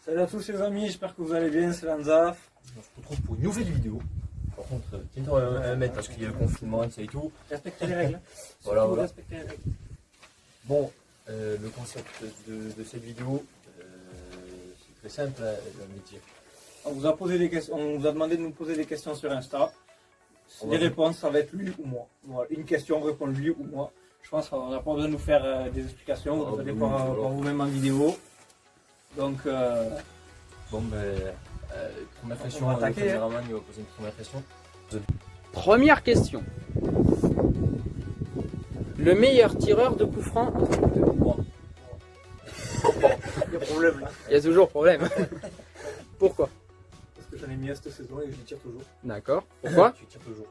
Salut à tous les amis, j'espère que vous allez bien, c'est Lanzaf. On se retrouve pour une nouvelle vidéo. Par contre, tiens-toi un mètre parce qu'il y a le confinement et tout. Respectez les règles. Voilà, voilà. Respectez les règles. Bon, le concept de cette vidéo, c'est très simple, j'ai envie de dire. On vous a posé des questions, on vous a demandé de nous poser des questions sur Insta. Les réponses, ça va être lui ou moi. Voilà, une question, on répond lui ou moi. Je pense qu'on n'a pas besoin de nous faire des explications, vous allez voir vous-même en vidéo. Donc, bon, première question, va le attaquer, caméraman il va poser une première question. Première question. Le meilleur tireur de coup franc entre vous deux. Moi. il y a problème là. Il y a toujours problème. Pourquoi? Parce que j'en ai mis un cette saison et je les tire toujours. D'accord. Pourquoi? Tu tires toujours.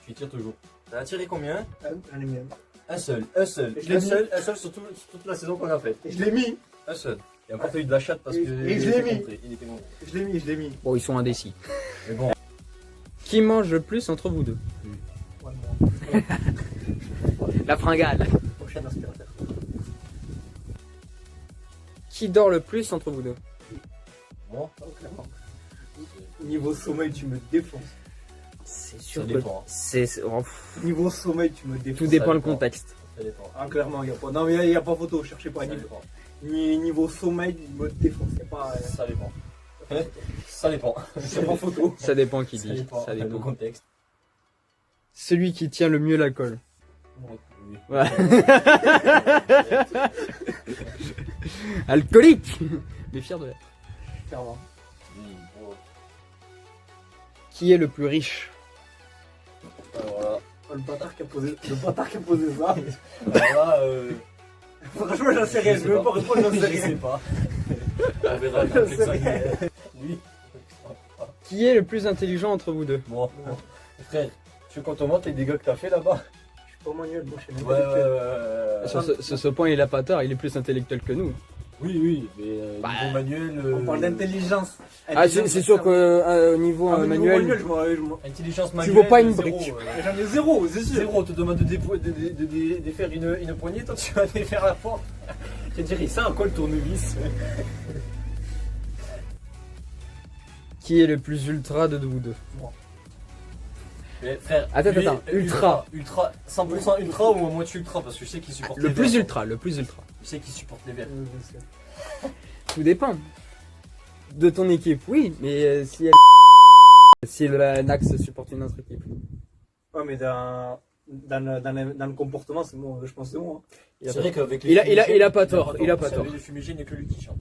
Tu tires toujours. T'as tiré combien? J'en ai mis un. Un seul sur toute la saison qu'on a faite. Et je l'ai mis. Un seul. Et encore t'as eu de la chatte parce que Et je l'ai mis. il était montré. Je l'ai mis. Bon, ils sont indécis. Mais bon. Qui mange le plus entre vous deux? Ouais, moi. La fringale. Prochain aspirateur. Qui dort le plus entre vous deux? Moi, Clairement. Niveau sommeil, tu me défonces. C'est ça sûr. dépend. Niveau sommeil, tu me défonces. Tout dépend le dépend. contexte. Ça dépend. Ah, clairement, il n'y a pas. Non, mais il n'y a pas photo, cherchez pas. Ça Niveau, dépend. niveau sommeil, il me défonce. Il n'y a pas, Ça dépend. Ça dépend. y a pas photo. Ça dépend qui Ça dit. dépend. Ça Le dépend. contexte. Celui qui tient le mieux l'alcool. Oui. Ouais. Alcoolique. Mais fier de l'être. Clairement. Qui est le plus riche? Alors là, Oh, le bâtard qui a posé ça. Franchement, j'en sais rien. Je veux même pas répondre, j'en sais je rien. sais pas. On verra Je dans sais quelques rien. années. Lui. Qui est le plus intelligent entre vous deux? Moi. Frère, tu veux qu'on te montre les dégâts que t'as fait là-bas? Je suis pas manuel, moi, je suis Ouais. Sur ce point, il a pas tort, il est plus intellectuel que nous. Oui, mais niveau manuel. On parle d'intelligence. Ah, c'est sûr qu'au niveau Ah, mais manuel, niveau manuel, Intelligence tu manuelle. vaux pas une zéro, brique. j'en ai zéro, c'est sûr. Zéro, on te demande de faire une poignée, toi tu vas défaire la porte. Je te dirais ça, quoi le tournevis? qui est le plus ultra de vous deux? Mais frère, Attends, lui, ultra. Ultra, 100% ultra ou à moitié ultra parce que je sais qu'il supporte les Le plus verts. ultra, le plus ultra. Je sais qu'il supporte les verts. Tout dépend. De ton équipe, oui, mais si la Nax supporte une autre équipe. Ouais, mais dans le comportement, c'est moi, je pense que c'est moi. Il a C'est pas- vrai qu'avec il a pas tort, il a pas Vous tort. savez, les fumigènes, il n'y a que lui qui chante.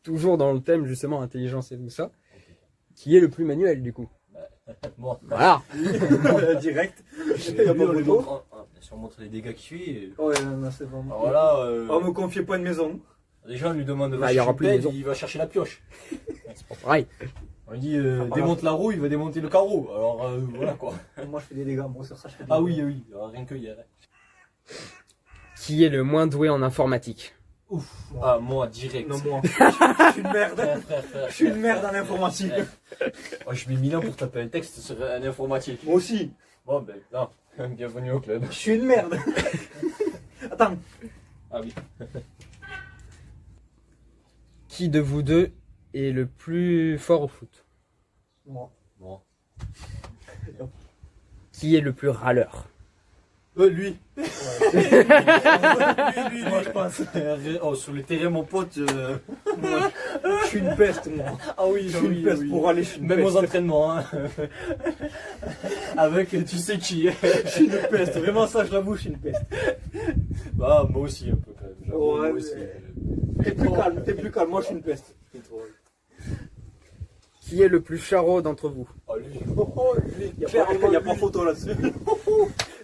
Toujours dans le thème, justement, intelligence et tout ça. Qui est le plus manuel, du coup? Moi. Voilà. Direct. Il y a pas on photo. Si on montre les dégâts qu'il fait. Ouais, non, c'est bon. Alors là, Oh, me confiez pas une maison. déjà on lui demande de Bah, il y aura plus de maison. il va chercher la pioche. C'est pas pareil. On lui dit Ah, démonte la roue, il va démonter le carreau. Alors voilà quoi. Moi, je fais des dégâts, moi, sur ça, je fais des Ah dégâts. oui, rien que hier. Qui est le moins doué en informatique? Ouf. Ah moi direct. Non, moi. Je suis une merde. Frère. Je suis une merde en informatique. Oh, je mets 1000 ans pour taper un texte sur un informatique. Moi aussi. Bon ben non. Bienvenue au club. Je suis une merde. Attends. Ah oui. Qui de vous deux est le plus fort au foot? Moi. Bon. Qui Qui est le plus râleur? Lui. Lui, Moi je pense. Oh, sur le terrain mon pote. moi, je suis une peste, moi. Ah oui, Je suis une peste pour aller, je suis une Même peste. aux entraînements. Hein. Avec tu sais qui. Je suis une peste. Vraiment, ça, je l'avoue, je suis une peste. Bah moi aussi un peu quand même. J'avoue, Ouais, moi aussi. T'es plus calme. Moi, je suis une peste. Qui est le plus charrot d'entre vous? Oh lui. Il n'y a pas photo là-dessus.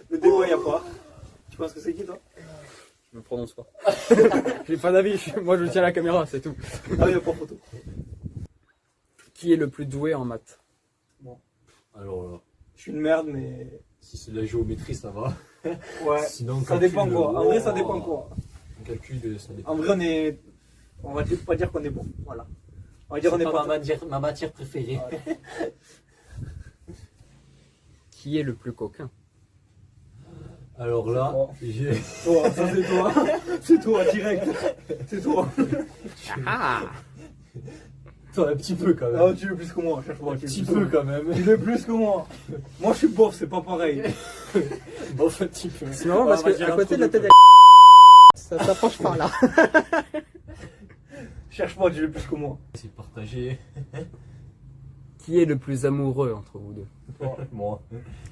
Le débat, il n'y a pas. Tu penses que c'est qui, toi? Je me prononce pas. J'ai pas d'avis, moi je tiens la caméra, c'est tout. Ah, il n'y a pas photo. Qui est le plus doué en maths? Alors là, Je suis une merde, mais. si c'est de la géométrie ça va. Ouais. Sinon Ça calcul, dépend quoi. En vrai, ça dépend quoi. Un calcul ça dépend. En vrai, on est. On va pas dire qu'on est bon. Voilà. On va dire C'est on est pas pas. ma matière préférée. Qui est le plus coquin? Alors là, Toi. j'ai. Toi, ça c'est toi. C'est toi, direct. C'est toi. Ah. Toi, un petit peu quand même. Ah, tu veux plus que moi, cherche-moi. Un tu veux petit plus que peu moi. quand même. Tu veux plus que moi. Moi, je suis bof, c'est pas pareil. Bon, un petit peu. C'est marrant Ouais, parce on va que dire à un côté de la truc. tête, ça s'approche par là. Cherche-moi, tu veux plus que moi. C'est partagé. Qui est le plus amoureux entre vous deux? Toi. Moi.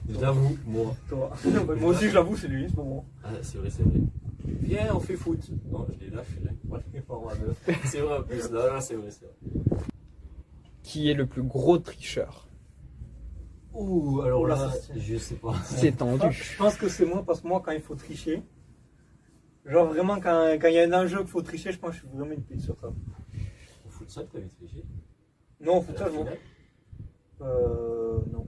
J'avoue, moi. Toi. Moi aussi, je l'avoue, c'est lui, c'est pas moi. Ah, c'est vrai, c'est vrai. Viens, on fait foot. Non, je l'ai lâché là. Ouais, format 9. C'est vrai en plus. Non, non, c'est vrai, c'est vrai. Qui est le plus gros tricheur? Ouh, alors Oh là, là, ça, c'est- je sais pas. C'est tendu. Je pense que c'est moi, parce que moi, quand il faut tricher, genre vraiment, quand il y a un enjeu qu'il faut tricher, je pense que je suis vraiment une pute sur ça. Au futsal, t'avais triché? Non, au À la futsal, non. finale Non.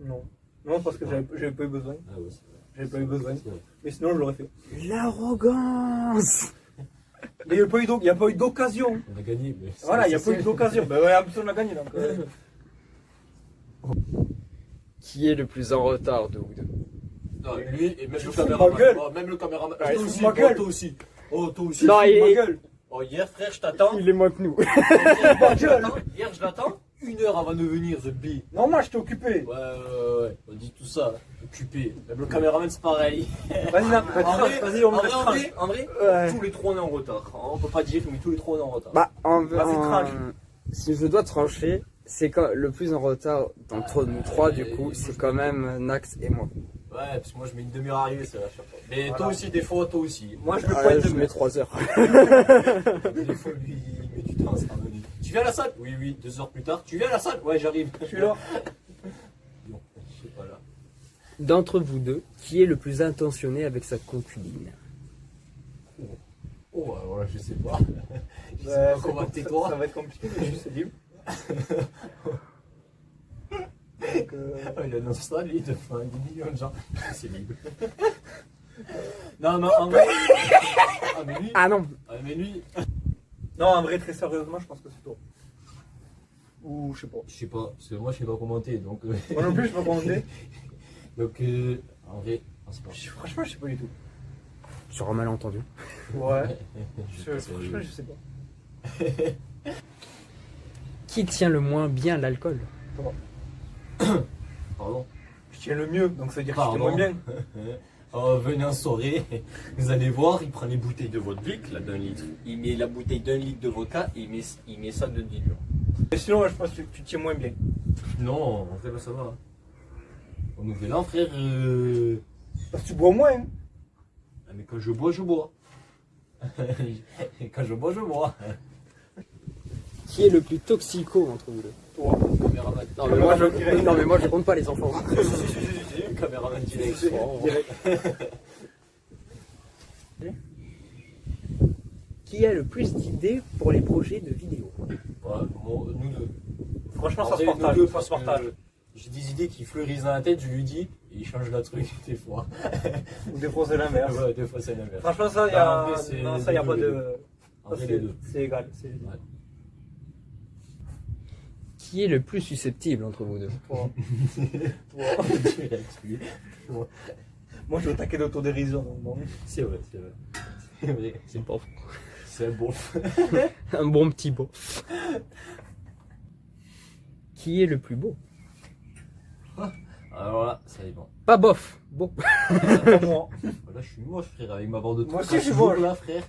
Non. Non, parce que j'avais pas eu besoin. Ah ouais, c'est vrai. J'avais pas eu besoin. C'est vrai. Mais sinon, je l'aurais fait. L'arrogance. Mais il n'y a pas eu d'occasion. On a gagné, mais. c'est Voilà, il n'y a pas eu nécessaire. d'occasion. Ben ouais, en plus, on a gagné donc. Qui est le plus en retard de vous deux? Non, lui, et même Je le fous de caméraman. ma gueule. Oh, même le caméraman. Ouais, toi je fous de aussi, ma gueule. toi aussi. Oh, toi aussi. Non, Ma et- gueule. Oh, hier, frère, je t'attends. Il est moins que nous. Hier, je l'attends. 1 heure avant de venir, The Bee. Non, moi, j'étais occupé. Ouais. On dit tout ça. Occupé. Même le caméraman, c'est pareil. Vas-y, En vrai, vas-y, on me en laisse vrai, tranche. en vrai, Ouais. tous les trois on est en retard. On peut pas dire, mais tous les trois on est en retard. Bah, Vas-y, tranche. si je dois trancher, c'est quand le plus en retard d'entre nous trois, du coup, c'est quand même Nax et moi. Ouais, parce que moi je mets une demi-heure à arriver, c'est à chaque fois. Mais toi Voilà. aussi, des fois, toi aussi. Moi, je veux pas Ouais, être je mets 3 heures. Des fois, lui, il met du temps à se ramener. Tu viens à la salle? Oui, 2 heures plus tard. Tu viens à la salle? Ouais, j'arrive. Je suis là. Non, je suis pas là. D'entre vous deux, qui est le plus intentionné avec sa concubine? Oh, alors là, je sais pas. Je sais Ouais, pas comment t'es toi. Ça va être compliqué, mais je suis libre. Donc, Ah, il annonce ça, lui, de faire des millions de gens. C'est libre. Non, mais en vrai. Ah, mais lui. Ah non. Ah, mais lui. Non, en vrai, très sérieusement, je pense que c'est toi. Ou je sais pas. Je sais pas, parce que moi je sais pas commenter, donc. Moi non plus, je peux pas demander. Donc, en vrai, non, c'est pas. Franchement, je sais pas du tout. J'aurais mal entendu. Ouais. Je sais pas, Franchement, je sais pas. Qui tient le moins bien l'alcool? Pardon. Je tiens le mieux, donc ça veut dire que je tiens Pardon. moins bien. Venez en soirée, vous allez voir, il prend les bouteilles de votre bic, là d'un litre. Il met la bouteille d'un litre de vodka, il met ça de diluant. Mais sinon, moi, je pense que tu tiens moins bien. Non, en fait, là, ça va. Au nouvel an, frère. Parce que tu bois moins. Hein. Ah, mais quand je bois, je bois. Quand je bois, je bois. Qui est le plus toxico entre vous deux? Toi. Caméraman. Non mais, moi, direct. non, mais moi je compte pas les enfants. Caméraman direct. Qui a le plus d'idées pour les projets de vidéo? Ouais, bon, nous deux. Franchement, En ça se vrai, partage. nous deux, Ça parce se partage. que J'ai des idées qui fleurissent dans la tête, je lui dis, et il change la truc des fois. Ou des fois, c'est l'inverse. Ouais, des fois c'est l'inverse. Franchement, ça, il y Bah, en a. vrai, c'est Non, ça, il y a les pas deux, de. En Ça, vrai, les deux. c'est égal. C'est Ouais. Qui est le plus susceptible entre vous deux? toi. Direct, lui. Moi, je veux attaquer d'autodérision. Donc bon. C'est vrai, c'est vrai. C'est vrai, C'est pas c'est un bon. un bon petit beau. Qui est le plus beau? Alors là, ça dépend. Pas bof, beau. Pas moi. Là, je suis moche, frère, avec ma bande de trucs. Moi aussi, je suis jour, moche. là, frère.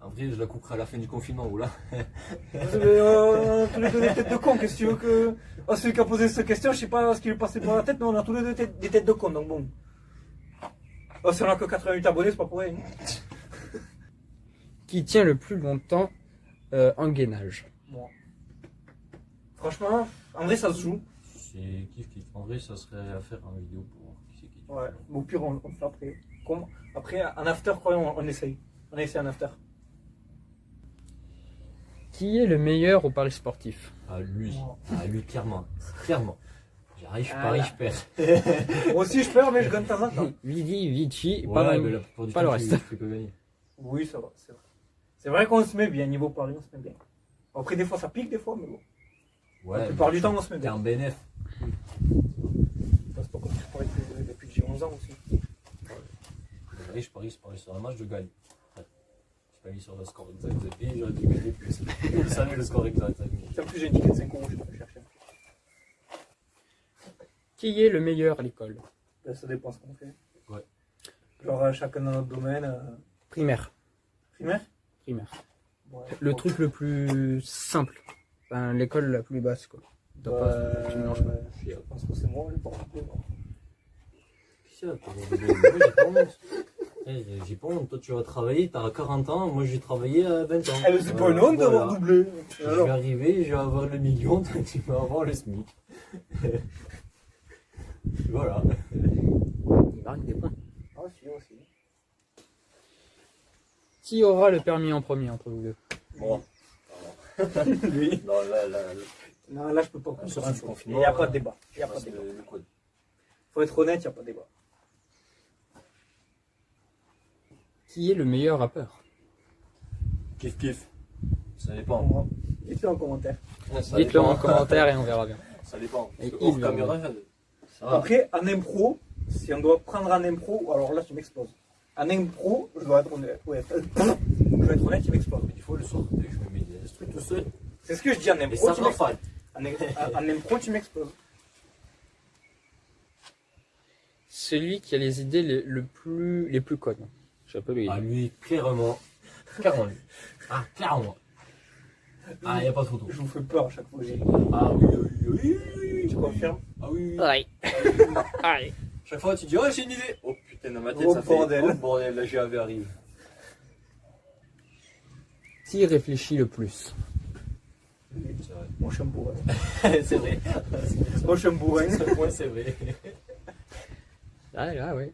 En vrai, je la couperai à la fin du confinement, ou là. Tous les deux des têtes de con, qu'est-ce que tu veux que. Oh, celui qui a posé cette question, je sais pas ce qui lui passait par la tête, mais on a tous les deux des têtes de con, donc bon. Oh, si on a que 88 abonnés, c'est pas pour rien. Qui tient le plus longtemps en gainage? Moi. Franchement, en vrai, ça se joue. C'est kiff. En vrai, ça serait à faire en vidéo pour voir qui c'est qui. Ouais, mais au pire, on le fait après. Après, un after, quoi, on essaye. On essaye un after. Qui est le meilleur au pari sportif? Ah, lui. Moi. Ah, lui, clairement. Clairement. J'arrive, je Ah, parie, là. je perds. Moi aussi, je perds, mais je gagne de temps en temps. Vidi, Vici, Ouais, pas, mais la plupart du pas temps, le reste. tu fais que gagner. Oui, ça va, c'est vrai. C'est vrai qu'on se met bien, niveau pari, on se met bien. Après, des fois, ça pique, des fois, mais bon. Ouais. La plupart du temps, on se met T'es bien. un bénéf. C'est pas comme si je parie depuis que j'ai 11 ans aussi. je parie sur un match, je gagne. Ouais. Je parie sur le score exact, et j'aurais dû gagner plus. Vous savez le score exact. En plus, j'ai une ticket de 5 euros, je peux chercher. Qui est le meilleur à l'école? Ça dépend ce qu'on fait. Ouais. Genre, chacun dans notre domaine. Primaire. Primaire? Primaire. Ouais. Le truc le plus simple. Enfin, l'école la plus basse, quoi. T'as pas- tu mélanges pas. Je pense que c'est moi, j'ai pas compris. Moi, j'ai pas honte. J'ai pas honte. Toi, tu vas travailler, t'as 40 ans. Moi, j'ai travaillé à 20 ans. Eh, mais c'est pas une honte d'avoir doublé. Je vais arriver, je vais avoir le million, toi, tu vas avoir le SMIC. Voilà. Il marque des points. Ah, si, aussi. Qui aura le permis en premier entre vous deux? Bon. Lui. Non, là. Non, là, je peux pas Sur comprendre. ce Il confinement, n'y a pas de débat. Il n'y a pas de c'est débat. le code. Faut être honnête, il n'y a pas de débat. Qui est le meilleur rappeur? Kiff. Ça dépend. Dites-le en commentaire. Ça Dites-le dépend. en commentaire et on verra bien. Ça dépend. Et Parce que hors il caméra, ça va. Après, en impro, si on doit prendre en impro, alors là, tu m'exploses. En impro, je dois être honnête. Ouais, je dois être honnête, il m'explose. Mais des fois, le soir, je me mets des trucs tout seul. C'est ce que je dis en Et impro. ça tu va m'exploses. faire. En impro, tu m'exploses. Celui qui a les idées les plus connes. Je sais pas lui. Ah, lui, clairement. Clairement, lui. Ah, clairement. Ah, il n'y a pas de photo. Je vous fais peur à chaque fois que j'ai. Ah, oui. Tu confirmes? Ah, oui. Aïe. Aïe. Chaque fois, tu dis, oh, j'ai une idée. Oh, putain, dans ma tête, Oh, ça fait. bordel. Oh, bordel, la GAV arrive. Qui réfléchit le plus? C'est vrai. Moi, je suis un bourrin. C'est vrai. Moi, je suis un bourrin. Moi, c'est vrai. Ah ouais.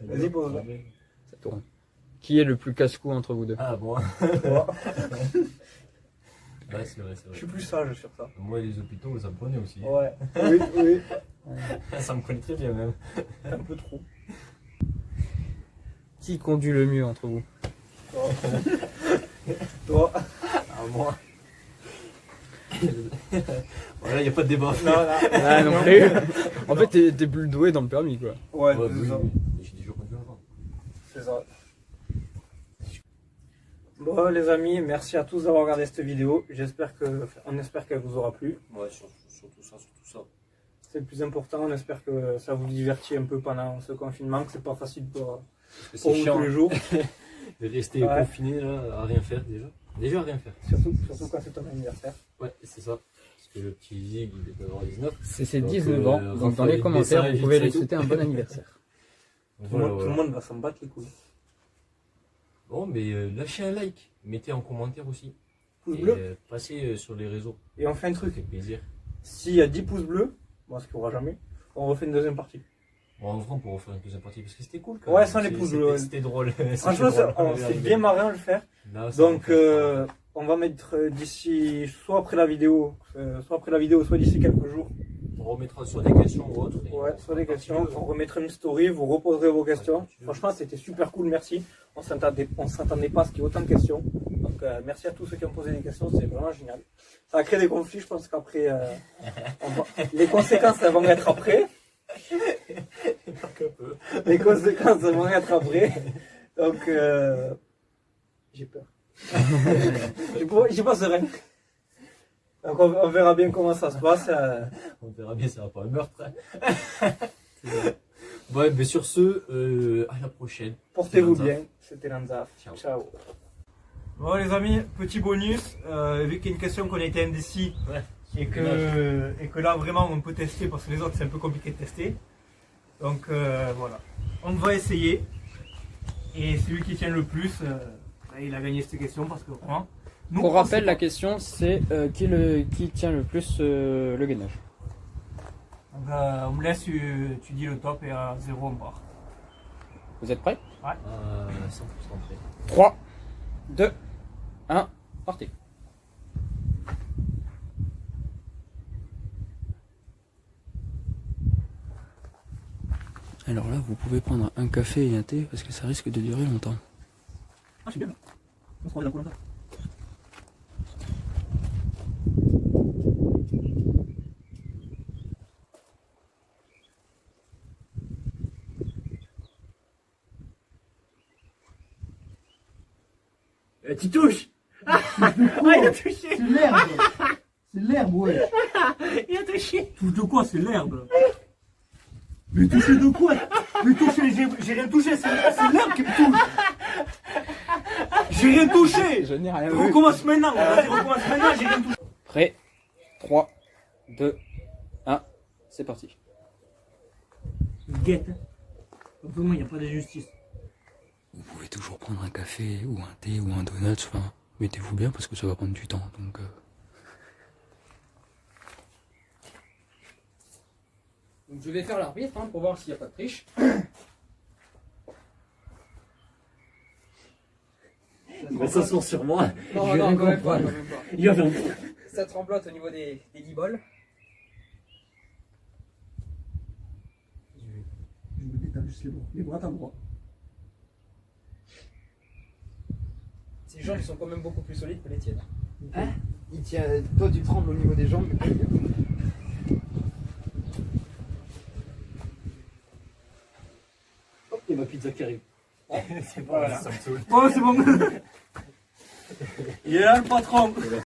Vas-y, pose-la. Ça tourne. Qui est le plus casse-cou entre vous deux? Ah, bon. Moi, Ouais, c'est vrai. je suis plus sage sur ça. Moi, les hôpitaux, ça me connaît aussi. Ouais. Oui. Ça me connaît très bien, même. Un peu trop. Qui conduit le mieux entre vous? Toi. Ah, moi. Voilà, il n'y a pas de débat. Non. Ah non plus. En fait, t'es plus doué dans le permis, quoi. Ouais, Ouais, c'est oui, ça. oui. J'ai déjà conduit avant. C'est ça. Bon, les amis, merci à tous d'avoir regardé cette vidéo. On espère qu'elle vous aura plu. Ouais, surtout ça. C'est le plus important. On espère que ça vous divertit un peu pendant ce confinement, que c'est pas facile pour Parce que vous c'est chiant tous les jours. de rester Ouais. confiné là, à rien faire déjà. Déjà à rien faire. Surtout quand c'est ton anniversaire. Ouais, c'est ça. Parce que le petit Zig, il est d'avoir 19. C'est ses Donc, 19 ans. Donc dans les Raphaël commentaires, Bessa, vous pouvez lui Gilles souhaiter un bon anniversaire. Tout le monde va s'en battre les couilles. Bon, mais lâchez un like. Mettez en commentaire aussi. Pouce Et bleu. passez sur les réseaux. Et on fait un Ça truc. fait plaisir. S'il y a 10 pouces bleus, bon, ce qu'il n'y aura jamais, on refait une deuxième partie. Bon, en vrai, on pourra refaire une deuxième partie parce que c'était cool. Ouais, sans les pouces bleus, ouais. C'était drôle. Franchement, on s'est bien marré à le faire. Donc, on va mettre d'ici, soit après la vidéo, soit d'ici quelques jours. On remettra soit des questions ou autre. Ouais, soit des questions. On remettra une story, vous reposerez vos questions. Franchement, c'était super cool, merci. On s'attendait pas à ce qu'il y ait autant de questions. Donc, merci à tous ceux qui ont posé des questions, c'est vraiment génial. Ça a créé des conflits, je pense qu'après, les conséquences, elles vont être après. Les conséquences, elles vont être après. Donc, j'ai peur. J'ai pas serein. Donc, on verra bien comment ça se passe. On verra bien, ça va pas un meurtre. Ouais, mais sur ce, à la prochaine. Portez-vous C'était bien. C'était Lanza. Ciao. Ciao. Bon les amis, petit bonus, vu qu'il y a une question qu'on a été indécis Ouais. et que là vraiment on peut tester parce que les autres c'est un peu compliqué de tester. Donc voilà, on va essayer et celui qui tient le plus, il a gagné cette question parce que vraiment... nous, Pour on rappel, sait la pas. question c'est qui tient le plus le gainage. Donc, on me laisse, tu dis le top et à 0 on part. Vous êtes prêts? 100% prêt. 3, 2, 1, partez. Alors là, vous pouvez prendre un café et un thé parce que ça risque de durer longtemps. Ah c'est bien, on se rend dans combien de temps? Tu touches. Ah, il a touché. C'est l'herbe. C'est l'herbe, ouais. Il a touché. Touche de quoi? C'est l'herbe. Mais toucher de quoi? Mais toucher, j'ai rien touché, c'est l'herbe qui me touche. J'ai rien touché. Je n'ai rien vu. Recommence maintenant, vas-y, recommence maintenant, j'ai rien touché. Prêt 3, 2, 1, c'est parti. Guette. Pour moi, il n'y a pas de justice. Vous pouvez toujours prendre un café ou un thé ou un donut, enfin, mettez-vous bien parce que ça va prendre du temps, donc... Donc je vais faire l'arbitre pour voir s'il n'y a pas de triche. Il va s'asseoir sur moi. Non, Je vais non, rien quand même pas, comprendre. quand même pas. Il va faire... Ça tremblote au niveau des guiboles. Je me détache juste les bras à droit. Ces jambes sont quand même beaucoup plus solides que les tiennes. Hein? Il tient... Toi tu trembles au niveau des jambes, mais pas bien. Hop, il y a ma pizza qui arrive. C'est pas là. Ça me saoule. Oh, c'est bon. Il est là le patron.